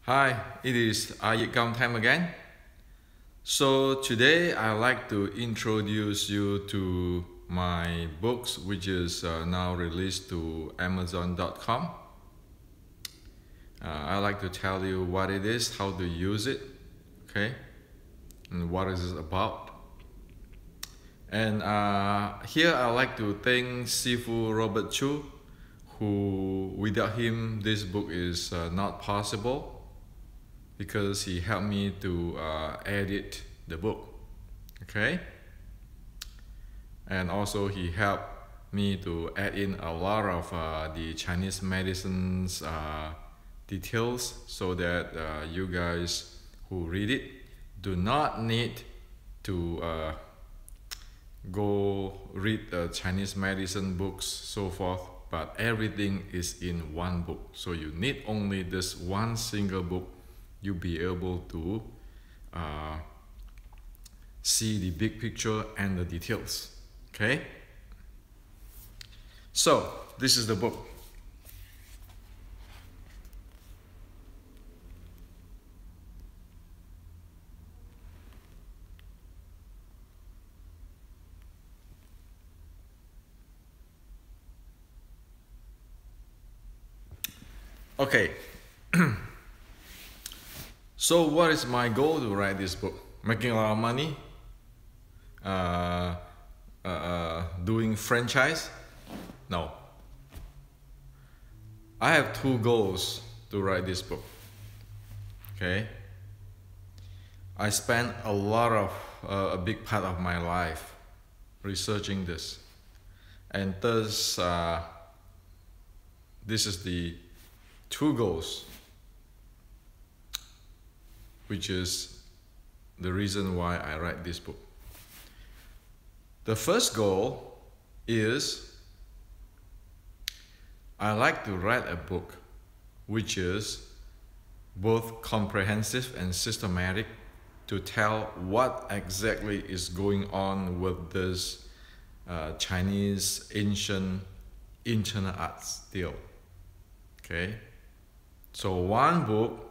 Hi, it is iYikKam time again. So today I like to introduce you to my books, which is now released to Amazon.com. I like to tell you what it is, how to use it, okay, and what is it about. And here I like to thank Sifu Robert Chu, who without him this book is not possible, because he helped me to edit the book, okay, and also he helped me to add in a lot of the Chinese medicines details, so that you guys who read it do not need to go read Chinese medicine books, so forth, but everything is in one book. So you need only this one single book. You'll be able to see the big picture and the details, okay? So this is the book. Okay. So what is my goal to write this book? Making a lot of money? Doing franchise? No. I have two goals to write this book. Okay. I spent a big part of my life researching this, and thus this is the two goals, which is the reason why I write this book. The first goal is I like to write a book which is both comprehensive and systematic, to tell what exactly is going on with this Chinese ancient internal art still. Okay, so one book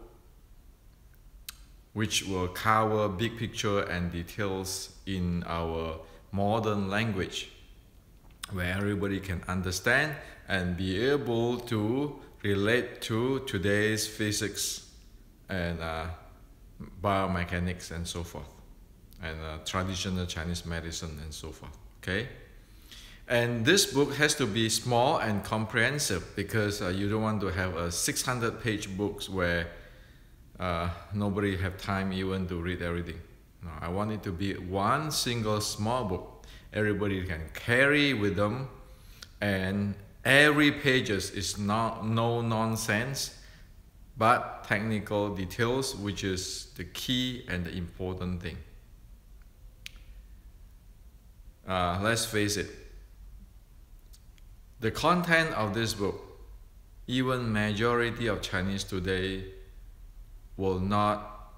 which will cover big picture and details in our modern language, where everybody can understand and be able to relate to today's physics and biomechanics and so forth, and traditional Chinese medicine and so forth, okay? And this book has to be small and comprehensive, because you don't want to have a 600-page books where nobody have time even to read everything. No, I want it to be one single small book everybody can carry with them, and every pages is no nonsense, but technical details, which is the key and the important thing. Let's face it, the content of this book, even majority of Chinese today will not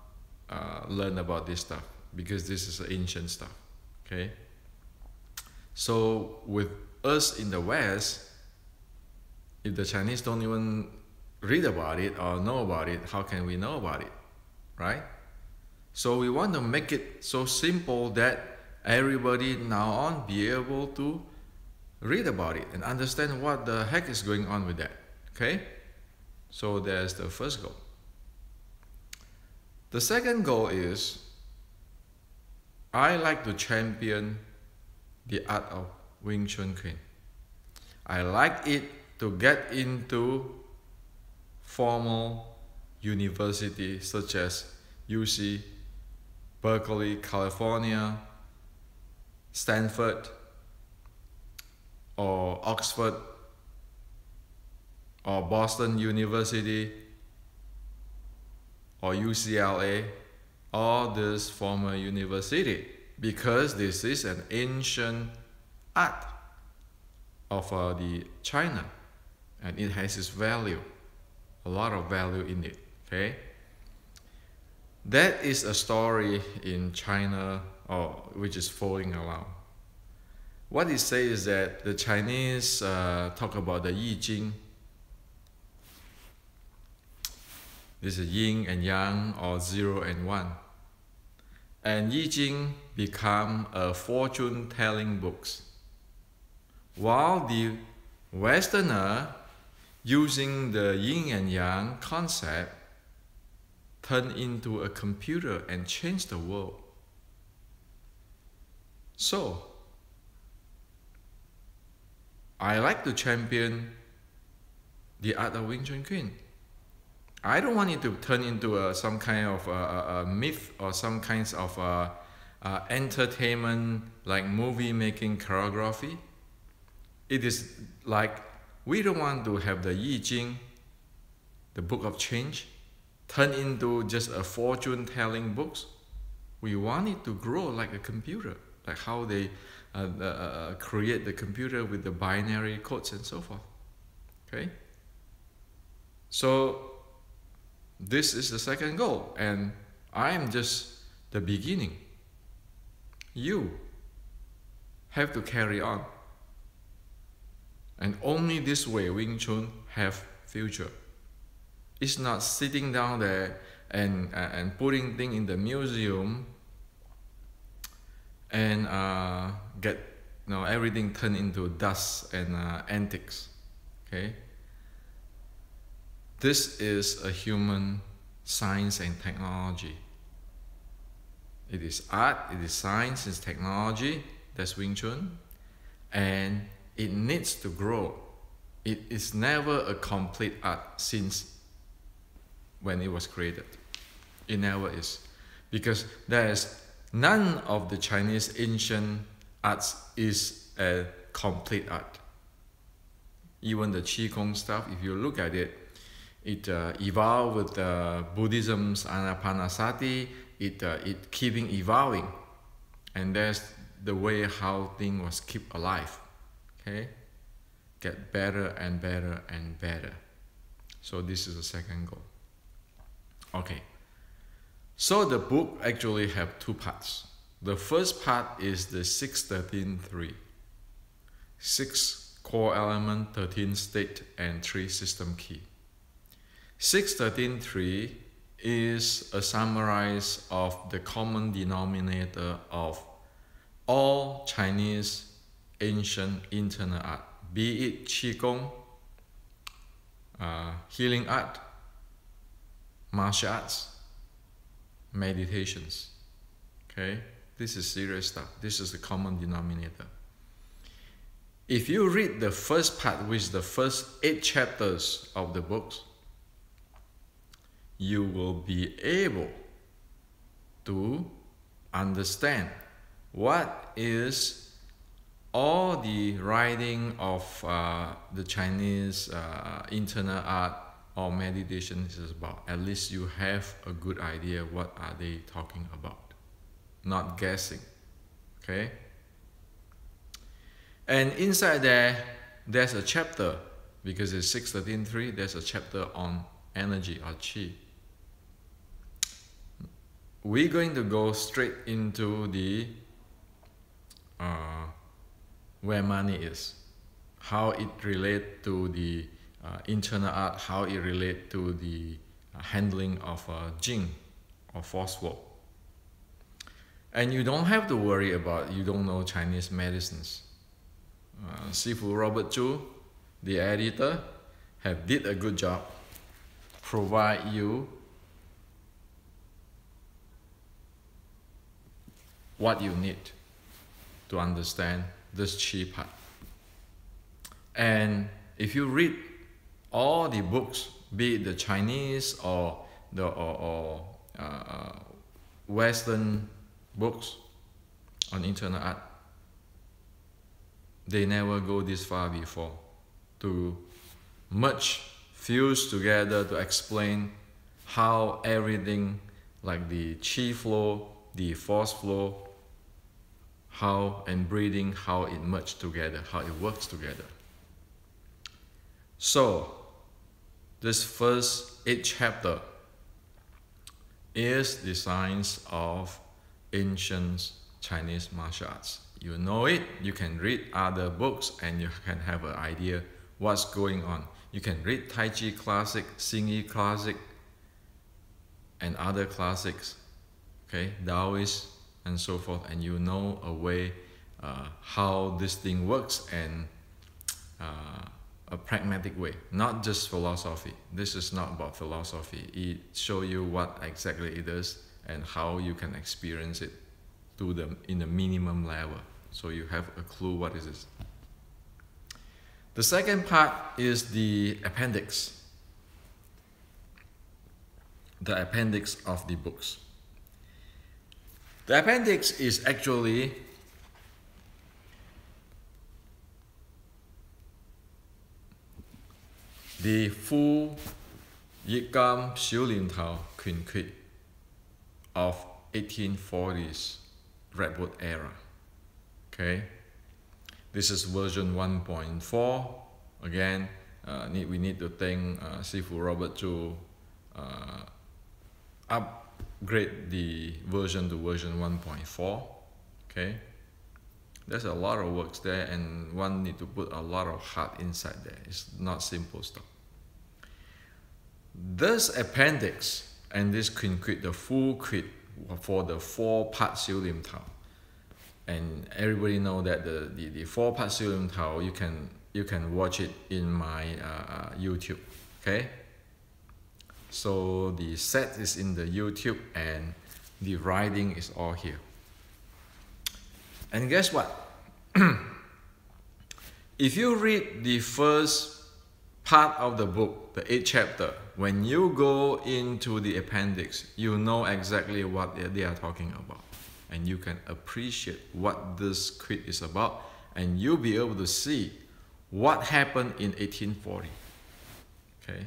learn about this stuff, because this is ancient stuff, okay? So with us in the West, if the Chinese don't even read about it or know about it, how can we know about it, right? So we want to make it so simple that everybody now on be able to read about it and understand what the heck is going on with that, okay? So there's the first goal. The second goal is I like to champion the art of Wing Chun Keen. I like it to get into formal university such as UC, Berkeley, California, Stanford, or Oxford, or Boston University, or UCLA, all this former university, because this is an ancient art of the China, and it has its value, a lot of value in it, okay? That is a story in China, which is following along. What it says is that the Chinese talk about the Yi Jing, This is yin and yang, or 0 and 1. And I Ching become a fortune-telling books, while the Westerner, using the yin and yang concept, turn into a computer and change the world. So, I like to champion the art of Wing Chun Kuen. I don't want it to turn into some kind of a myth or some kinds of entertainment, like movie making choreography. It is like, we don't want to have the I Ching, the book of change, turn into just a fortune telling books. We want it to grow like a computer, like how they create the computer with the binary codes and so forth. Okay? So this is the second goal, and I am just the beginning. You have to carry on, and only this way Wing Chun have future. It's not sitting down there and putting things in the museum and get everything turned into dust and antiques. Okay. This is a human science and technology. It is art, it is science, it's technology, that's Wing Chun, and it needs to grow. It is never a complete art since when it was created. It never is. Because there is none of the Chinese ancient arts is a complete art. Even the Qigong stuff, if you look at it, it evolved with Buddhism's Anapanasati. It keeping evolving, and that's the way how thing was kept alive. Okay, get better and better and better. So this is the second goal. Okay, so the book actually have two parts. The first part is the 6-13-3. 6 core element, 13 state, and 3 system key. 6-13-3 is a summary of the common denominator of all Chinese ancient internal art, be it Qigong, healing art, martial arts, meditations. Okay, this is serious stuff. This is the common denominator. If you read the first part, which is the first 8 chapters of the books, you will be able to understand what is all the writing of the Chinese internal art or meditation is about. At least you have a good idea what are they talking about, not guessing. Okay, and inside there, there's a chapter, because it's 6-13-3, there's a chapter on energy or qi. We're going to go straight into the where money is, how it relates to the internal art, how it relates to the handling of Jing or force flow. And you don't have to worry about you don't know Chinese medicines. Sifu Robert Chu, the editor, have did a good job, provide you what you need to understand this Qi part. And if you read all the books, be it the Chinese or the Western books on internal art, they never go this far before to merge, fuse together to explain how everything like the Qi flow, the force flow, how and breathing, how it merged together, how it works together. So this first 8 chapter is the science of ancient Chinese martial arts. You know it, you can read other books and you can have an idea what's going on. You can read Tai Chi classic, Xing Yi classic, and other classics, okay, Taoist and so forth, and you know a way how this thing works, and a pragmatic way, not just philosophy. This is not about philosophy. It shows you what exactly it is and how you can experience it in the minimum level, so you have a clue what it is. The second part is the appendix. The appendix of the books. The appendix is actually the full iYikKam Xiulintao Quinquit of 1840s Redwood era. Okay, this is version 1.4. Again, we need to thank Sifu Robert to upgrade the version to version 1.4. Okay, there's a lot of works there, and one need to put a lot of heart inside there. It's not simple stuff. This appendix and this quinquit, the full quit for the 4-part Xiulintao, and everybody know that the 4-part Xiulintao, you can watch it in my YouTube. Okay, so the set is in the YouTube and the writing is all here. And guess what? If you read the first part of the book, the 8th chapter, when you go into the appendix, you know exactly what they are talking about, and you can appreciate what this quit is about, and you'll be able to see what happened in 1840. Okay,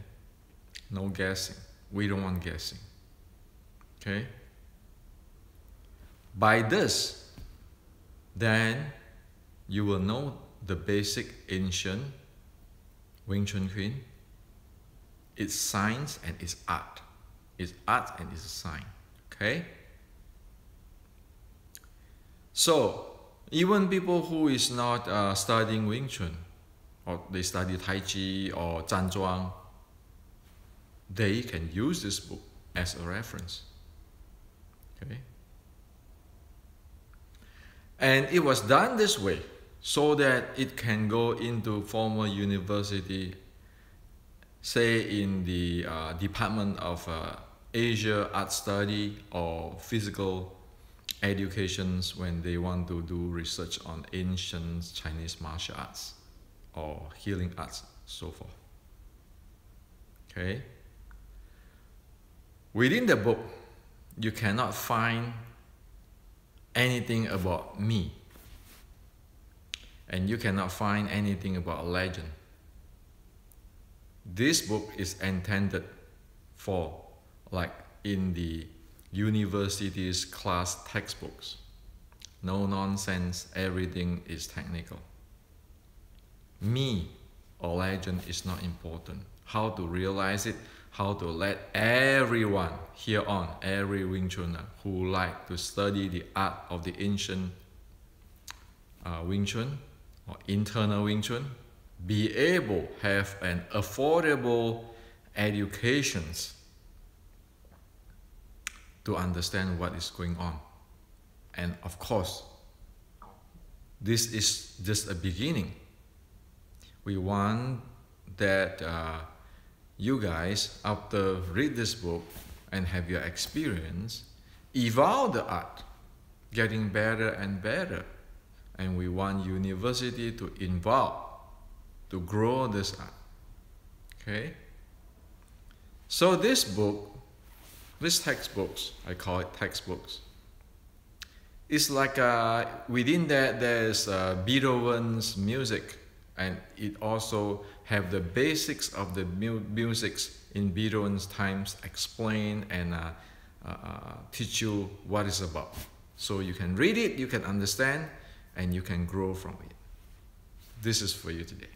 no guessing. We don't want guessing. Okay, by this, then you will know the basic ancient Wing Chun Queen, its science and its art. Its art and its science. Okay? So, even people who is not studying Wing Chun, or they study Tai Chi or Zhan Zhuang, they can use this book as a reference. Okay? And it was done this way so that it can go into formal university, say in the Department of Asia Art Study or Physical Educations, when they want to do research on ancient Chinese martial arts or healing arts, so forth. Okay? Within the book, you cannot find anything about me, and you cannot find anything about a legend. This book is intended for, like in the university's class textbooks. No nonsense, everything is technical. Me or legend is not important. How to realize it, how to let everyone here on, every Wing Chuner who like to study the art of the ancient Wing Chun or internal Wing Chun, be able to have an affordable educations to understand what is going on. And of course, this is just a beginning. We want that you guys, after read this book and have your experience, evolve the art, getting better and better. And we want university to involve, to grow this art. Okay? So this book, these textbooks, I call it textbooks, it's like within that there's Beethoven's music, and it also have the basics of the musics in Beethoven's times explain and teach you what it's about. So you can read it, you can understand, and you can grow from it. This is for you today.